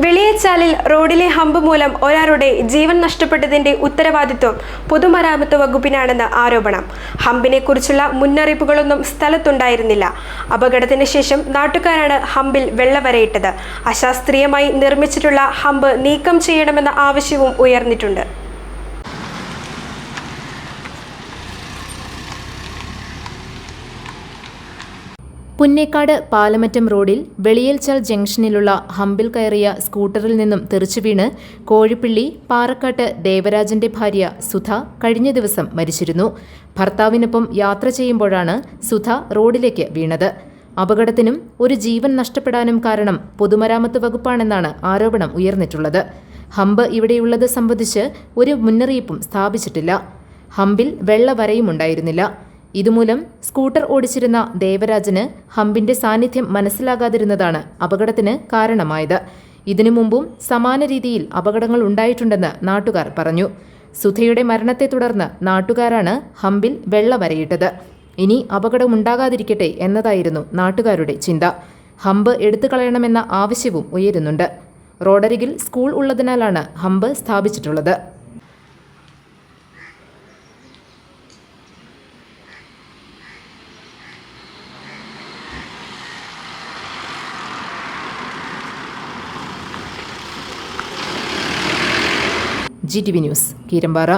വെളിയച്ചാലിൽ റോഡിലെ ഹമ്പ് മൂലം ഒരാളുടെ ജീവൻ നഷ്ടപ്പെട്ടതിന്റെ ഉത്തരവാദിത്വം പൊതുമരാമത്ത് വകുപ്പിനാണെന്ന് ആരോപണം. ഹമ്പിനെ കുറിച്ചുള്ള മുന്നറിയിപ്പുകളൊന്നും സ്ഥലത്തുണ്ടായിരുന്നില്ല. അപകടത്തിന് ശേഷം നാട്ടുകാരാണ് ഹമ്പിൽ വെള്ളവരയിട്ടത്. അശാസ്ത്രീയമായി നിർമ്മിച്ചിട്ടുള്ള ഹമ്പ് നീക്കം ചെയ്യണമെന്ന ആവശ്യവും ഉയർന്നിട്ടുണ്ട്. പുന്നേക്കാട് പാലമറ്റം റോഡിൽ വെളിയൽച്ചാൽ ജംഗ്ഷനിലുള്ള ഹമ്പിൽ കയറിയ സ്കൂട്ടറിൽ നിന്നും തെറിച്ചു വീണ് കോഴിപ്പിള്ളി പാറക്കാട്ട് ദേവരാജന്റെ ഭാര്യ സുധ കഴിഞ്ഞ ദിവസം മരിച്ചിരുന്നു. ഭർത്താവിനൊപ്പം യാത്ര ചെയ്യുമ്പോഴാണ് സുധ റോഡിലേക്ക് വീണത്. അപകടത്തിനും ഒരു ജീവൻ നഷ്ടപ്പെടാനും കാരണം പൊതുമരാമത്ത് വകുപ്പാണെന്നാണ് ആരോപണം ഉയർന്നിട്ടുള്ളത്. ഹമ്പ് ഇവിടെയുള്ളത് സംബന്ധിച്ച് ഒരു മുന്നറിയിപ്പും സ്ഥാപിച്ചിട്ടില്ല. ഹമ്പിൽ വെള്ളവരയുമുണ്ടായിരുന്നില്ല. ഇതുമൂലം സ്കൂട്ടർ ഓടിച്ചിരുന്ന ദേവരാജന് ഹമ്പിന്റെ സാന്നിധ്യം മനസ്സിലാകാതിരുന്നതാണ് അപകടത്തിന് കാരണമായത്. ഇതിനു മുമ്പും സമാന രീതിയിൽ അപകടങ്ങൾ ഉണ്ടായിട്ടുണ്ടെന്ന് നാട്ടുകാർ പറഞ്ഞു. സുധയുടെ മരണത്തെ തുടർന്ന് നാട്ടുകാരാണ് ഹമ്പിൽ വെള്ളവരയിട്ടത്. ഇനി അപകടമുണ്ടാകാതിരിക്കട്ടെ എന്നതായിരുന്നു നാട്ടുകാരുടെ ചിന്ത. ഹമ്പ് എടുത്തു കളയണമെന്ന ആവശ്യവും ഉയരുന്നുണ്ട്. റോഡരികിൽ സ്കൂൾ ഉള്ളതിനാലാണ് ഹമ്പ് സ്ഥാപിച്ചിട്ടുള്ളത്. GTV news, Keerampara.